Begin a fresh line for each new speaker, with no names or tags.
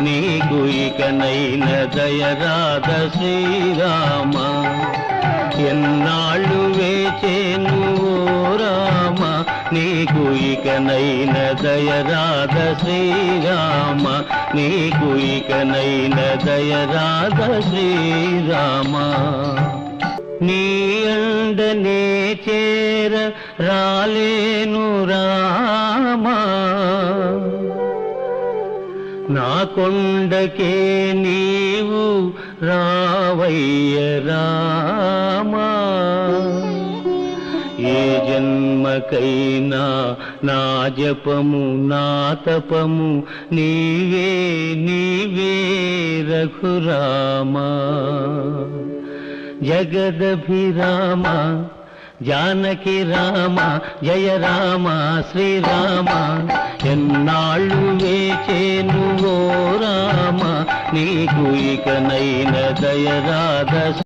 నీకు ఇకనైన దయరాధ శ్రీరామ. ఎన్నాళ్ళు వేచేను ఓ రామ, నీకు ఇకనైన దయరాధ శ్రీరామ. నీకు ఇకనైన దయరాధ శ్రీరామ. నీ అండనే చేర రాలేను రామా, నా కొండకే నీవు రావయ్య రామా. ఏ జన్మకైనా నా జపము నా తపము నీవే నీవే రఘురామా. జగదభిరామ జానకి రామ, జయ రామ శ్రీరామ. ఎన్నాళ్ళు వేచేను ఓ రామ, నీకు ఇకనైన దయరాధ